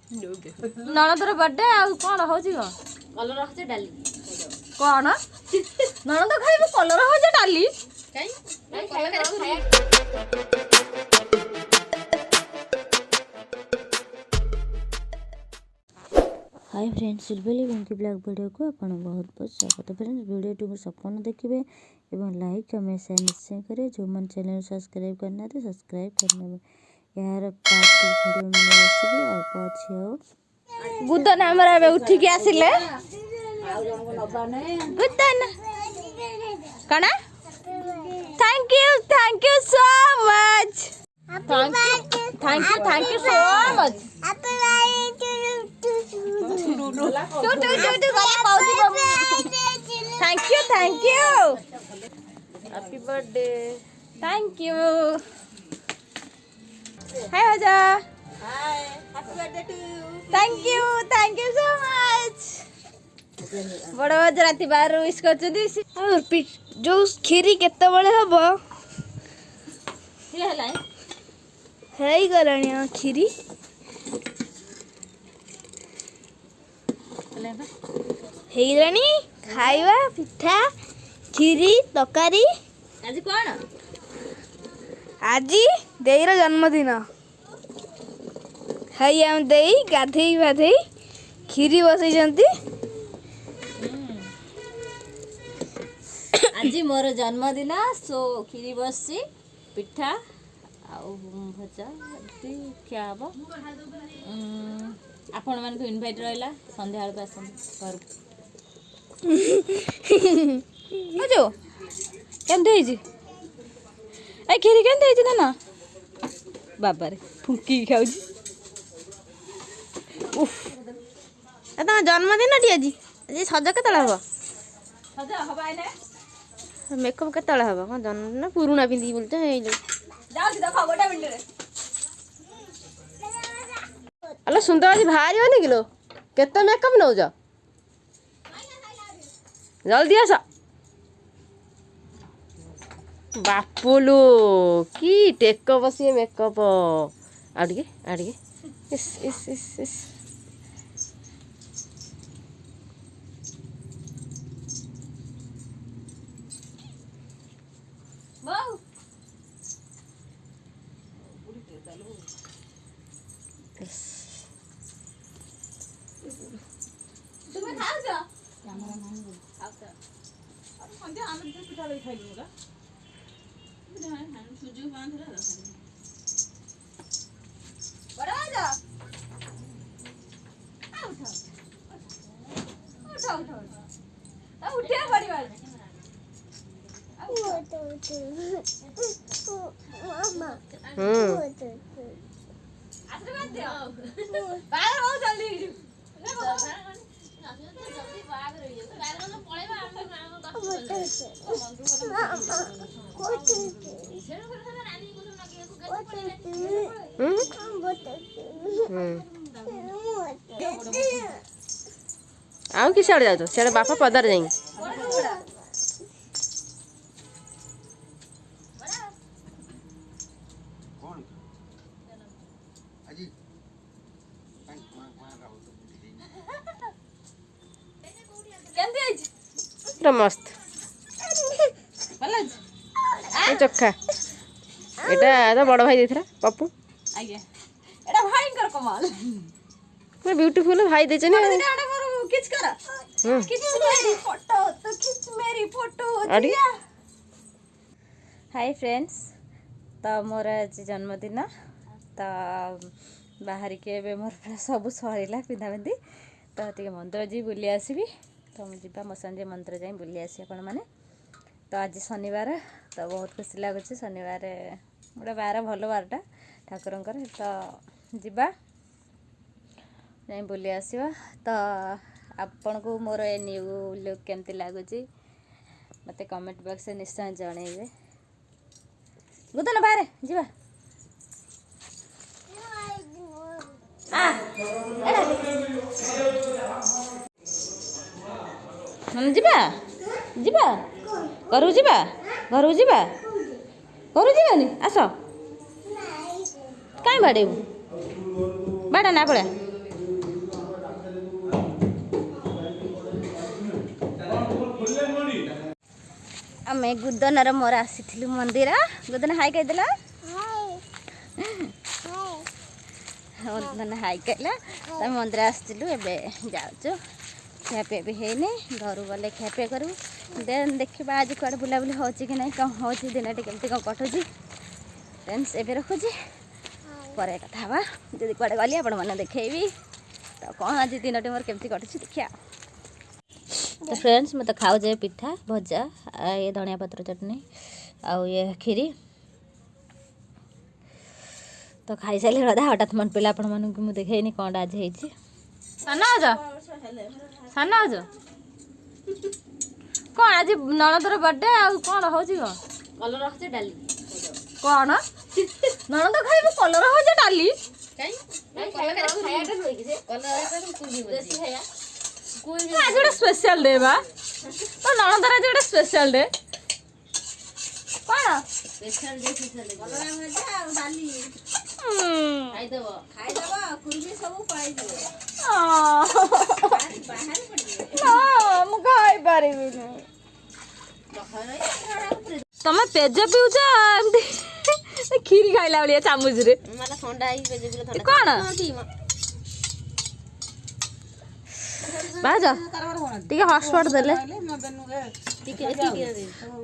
ननदर birthday आ कौन होची गो colour होचे डाली कौन ननद खाइबो कलर होचे डाली काई कलर हाय फ्रेंड्स सिल्वेली वेंकी ब्लॉग वीडियो को आपन बहुत बहुत स्वागत। फ्रेंड्स वीडियो को संपूर्ण देखिए एवं लाइक कमेंट शेयर निश्चय करें। जो मन चैनल सब्सक्राइब करना तो सब्सक्राइब करने में यार पार्टी वीडियो में रेसिपी अल्प अच्छी हो गुदन हमरा बे उठी के आसिले गुदन कना thank you so much thank you so much thank you happy birthday thank you hi बाजा hi happy birthday to you thank you so much बड़ बज राति 12 विश कर जो खीरी केते बळे हबो हे हला हेई गलाणी खीरी हेइरानी खाइबा पिठा खीरी तकारी आज कोन आज देईर जन्मदिन हई हम देई गाधेई बाधेई खीरी बसैछंती आज मोर जन्मदिन सो खीरी बससी पिठा आउ भजा क्या हम आपण मान को इनवाइट रहला संध्या हाल आसन घर जो केमते हिजी ए खीरी केमते हिजी ना बाबा रे फुंकी खाउजी उफ एता जन्मदिन टी आज आज सज केतला हबो सज हबाय ने मेकअप केतला हबो कोन जन्मदिन पुरुना पिंदी बोलते हे जाऊ देखो गोटा मिनिट रे अल्ला सुंदर आज भारी होनी किलो केते मेकअप नौ जा जल्दी आस बापुलो की टेक बसी मेकअप आड़िए इस इस इस इस बाऊ तुम्हें खाओ जा कैमरा मान बोल खाओ जा अब संध्या आमे जे पिठा ले खाइलु होला बुझा है सुजु बांध रे रख बड़ा जा उठा उठिया बड़ी बात मामा आशीर्वाद दियो बाहर बहुत जल्दी ले जल्दी बाहर रहियो बाहर न पळेबा आउ कि सियाड़े जाओ सियाड़े बापा पदार जाई पूरा मस्त चोखा एटा तो बड़ भाई देथरा पप्पू आगे एटा भयंकर कमाल पूरा ब्यूटीफुल भाई देछे ने एटा मोर खिच कर खिच मेरी फोटो तो खिच मेरी फोटो दिया हाय फ्रेंड्स तो मोर आज जन्मदिन तो बाहर के बे मोर सब सरीला पिंधा पिंधी तो टे मंदिर जी बुली आसबि तो मुझे मो संजे मंदिर जाई बुली आसी आपण माने तो आज शनिवार तो बहुत खुशी लगुच शनिवार गोटे बार भल बारटा ठाकुरंकर तो जीवा जाई बुली आसवा तो आपण को मोर ए न्यू लुक केमती लगुच मते कमेंट बॉक्स निश्चय जणेबे गुदन बाहर जीवा हम जीवा जीवा घरु जीवा घरु जीवा घरु जीवानी आस कहीं बाड़ेबू बाड़ा ना पड़ा आमे गुदनर मोर आसीथिलु मंदिर गुदन हाई कहिदेला गुदन हाई कहला त मंदिर आसीथिलु एबे जाउछु ଖିଆପିଆ ବି ହେଇନି ଘରୁ ଗଲେ ଖିଆପିଆ କରିବୁ ଦେନ୍ ଦେଖିବା ଆଜି କୁଆଡ଼େ ବୁଲାବୁଲି ହେଉଛି କି ନାହିଁ କ'ଣ ହେଉଛି ଦିନଟି କେମିତି କ'ଣ କଟୁଛି ଫ୍ରେଣ୍ଡସ୍ ଏବେ ରଖୁଛି ପରେ କଥା ହେବା ଯଦି କୁଆଡ଼େ ଗଲି ଆପଣମାନେ ଦେଖେଇବି ତ କ'ଣ ଆଜି ଦିନଟି ମୋର କେମିତି କଟୁଛି ଦେଖିବା ତ ଫ୍ରେଣ୍ଡସ୍ ମୁଁ ତ ଖାଉଛି ପିଠା ଭଜା ଇଏ ଧଣିଆ ପତ୍ର ଚଟଣି ଆଉ ଇଏ କ୍ଷୀରି ତ ଖାଇସାରିଲି ରଧା ହଠାତ୍ ମନେ ପଡ଼ିଲା ଆପଣମାନଙ୍କୁ ମୁଁ ଦେଖେଇନି କ'ଣଟା ଆଜି ହେଇଛି ସାନ ଆଜ କ'ଣ ଆଜି ନଣନ୍ଦର ବର୍ଥଡେ ଆଉ କ'ଣ ହେଉଛି କ'ଣ କଲର ରଖୁଛି ଡାଲି କ'ଣ ନଣନ୍ଦ ଖାଇବୁ କଲର ହେଉଛି ଡାଲି ଆଜି ଗୋଟେ ସ୍ପେଶାଲ ଡେ ବା ତ ନଣନ୍ଦର ଆଜି ଗୋଟେ ସ୍ପେଶାଲ ଡେ କ'ଣ ମୁଁ ଖାଇପାରିବିନି ତମେ ପେଜ ପିଉଛ ଏମିତି କ୍ଷୀରି ଖାଇଲା ଭଳିଆ ଚାମଚରେ କ'ଣ ଭାଉଜ ଟିକେ ହଟସ୍ପଟ୍ ଦେଲେ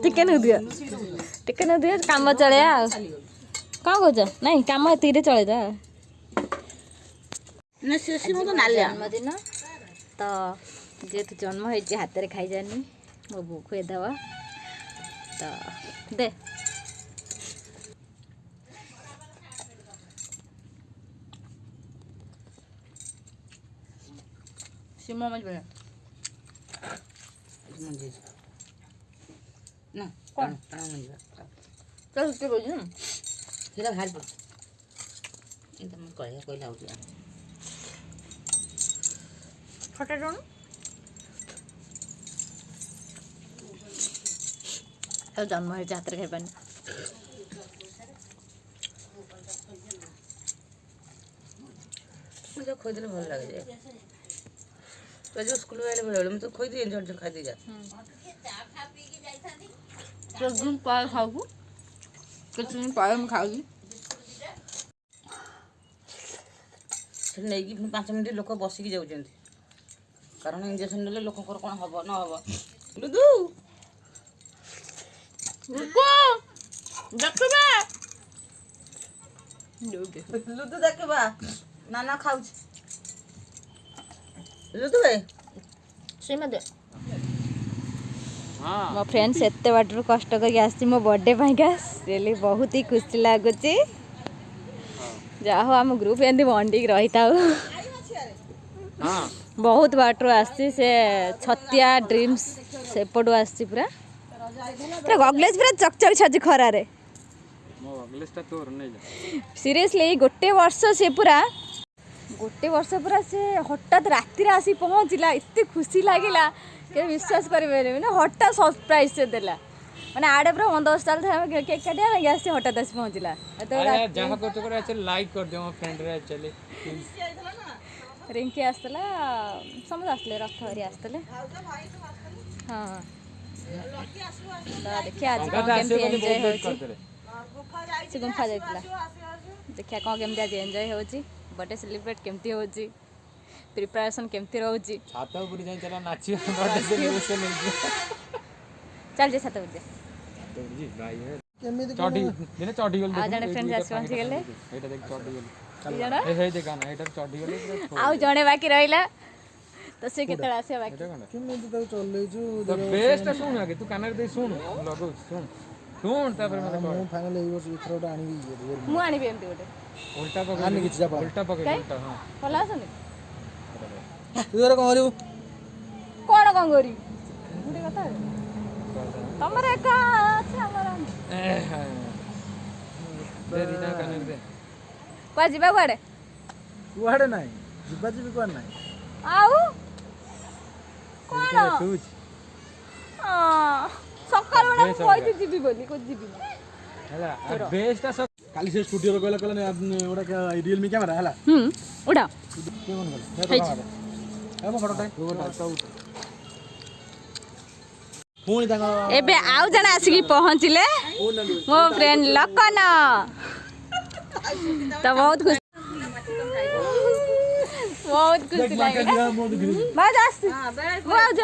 ଟିକେ ନଦିଅ କାମ ଚଳେଇବା ଆଉ କ'ଣ କହୁଛ ନାଇଁ କାମ ଏତିକିରେ ଚଳେଇଦବା ଜନ୍ମଦିନ ତ ଯେହେତୁ ଜନ୍ମ ହେଇଛି ହାତରେ ଖାଇଯାନି ମୋ ବୋଉ ଖୁଏଇଦେବ ତ ଦେ ସିମ ମଞ୍ଜି ନା କ'ଣ କହୁଛୁ ସେଟା ଭାରି ପଡ଼ୁଛି ଏଇଟା ମୁଁ କହିଲା ହେଉଛି ଫଟା ଜଣ ଆଉ ଜନ୍ମ ହେଇଛି ହାତରେ ଖାଇପାରୁନି ମୁଁ ତ ଖୋଇଦେଲେ ଭଲ ଲାଗେ ଯେ ତୁ ଆଜି ସ୍କୁଲ ଆଇଲେ ଭଲ ମୁଁ ତ ଖୋଇଦିଏ ଝଟ ଖାଇଦେଇ ଯା କେତେ ପାଏ ଖାଉଛୁ କେତେ ଦିନ ପାଏ ମୁଁ ଖାଉଛି ସେଠି ନେଇକି 5 ମିନିଟ୍ ଲୋକ ବସିକି ଯାଉଛନ୍ତି କାରଣ ଇଞ୍ଜେକ୍ସନ୍ ନେଲେ ଲୋକଙ୍କର କ'ଣ ହେବ ନ ହେବ ଲୁଦୁ ଲୁଦୁ ଦେଖିବା ନାନା ଖାଉଛି ଲୁଦୁ ଭାଇ ମୋ ଫ୍ରେଣ୍ଡସ୍ ଏତେ ବାଟରୁ କଷ୍ଟ କରିକି ଆସିଛି ମୋ ବର୍ଥଡେ ପାଇଁକା ରିଏଲି ବହୁତ ହି ଖୁସି ଲାଗୁଛି ଯାହା ହଉ ଆମ ଗ୍ରୁପ୍ ଏମିତି ବଣ୍ଡିକି ରହିଥାଉ ବହୁତ ବାଟରୁ ଆସିଛି ସେ ଛତିଆ ଡ୍ରିମ୍ସ ସେପଟୁ ଆସିଛି ପୁରା ପୁରା ଗଗଲେଜ୍ ପୁରା ଚକଚକ ଛାଛି ଖରାରେ ସିରିୟସଲି ଗୋଟେ ବର୍ଷ ସେ ପୁରା ସେ ହଠାତ୍ ରାତିରେ ଆସି ପହଞ୍ଚିଲା ଏତେ ଖୁସି ଲାଗିଲା କେବେ ବିଶ୍ୱାସ କରିପାରିବେନି ମାନେ ହଠାତ୍ ସରପ୍ରାଇଜ୍ ସେ ଦେଲା ମାନେ ଆଡ଼େ ପୁରା 10 ଚାଲିଥାଏ ଆମେ କେକ୍ କାଟିବା ଲାଗି ଆସି ହଠାତ୍ ଆସି ପହଞ୍ଚିଲା ରିଙ୍କି ଆସିଥିଲା ସମସ୍ତେ ଆସିଥିଲେ ରଥ ହରି ଆସିଥିଲେ ହଁ ତ ଦେଖିବା ଆଜି କ'ଣ କେମିତି ଏନ୍ଜୟ ହେଉଛି ସେ ଗୁମ୍ଫା ଯାଇଥିଲା ଦେଖିବା କ'ଣ କେମିତି ଆଜି ଏନ୍ଜୟ ହେଉଛି ବର୍ଥଡେ ସେଲିବ୍ରେଟ୍ କେମିତି ହେଉଛି ପ୍ରିପାରେସନ୍ କେମିତି ରହୁଛି ଚାଲିଛି ଛାତ ଉପରେ ଆଉ ଜଣେ ଫ୍ରେଣ୍ଡ ଆସି ପହଞ୍ଚିଗଲେ ଆଉ ଜଣେ ବାକି ରହିଲା ତ ସେ କେତେବେଳେ ଆସିବ ବାକି ମୁଁ ଆଣିବି ଏମିତି ଗୋଟେ ଭଲ ଆସନି କ'ଣ କରିବି ଗୋଟେ କଥା ତମର ଏକା ଅଛି ଆମର କୁଆ ଯିବା କୁଆଡ଼େ ନାହିଁ ଯିବା କୁଆଡ଼େ ନାହିଁ ଆଉ କ'ଣ ସକାଳୁ ମୁଁ କହିଛି ଯିବି ବୋଲି ଯିବିନି କାଲି ସେ ସ୍ଟୁଡିଓରେ କହିଲା ଗୋଟେ ରିଏଲମି କ୍ୟାମେରା ହେଲା ଉଡ଼ା ପୁଣି ତାଙ୍କ ଏବେ ଆଉ ଜଣେ ଆସିକି ପହଞ୍ଚିଲେ ମୋ ଫ୍ରେଣ୍ଡ ଲକନ। ତ ବହୁତ ଖୁସି ଲାଗିଲା। ଭାଉଜ ଆସି ଭାଉଜ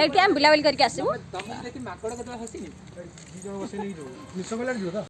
ଏଠି ଆମେ ବୁଲାବୁଲି କରିକି ଆସିବୁ। ମାଙ୍କଡ଼ କେତେବେଳେ ହସିନି? ଦି ଜଣ ବସେଇ ନେଇକି ଯିବୁ। ନିଶ କହିଲାଣି ଯିବ ତ?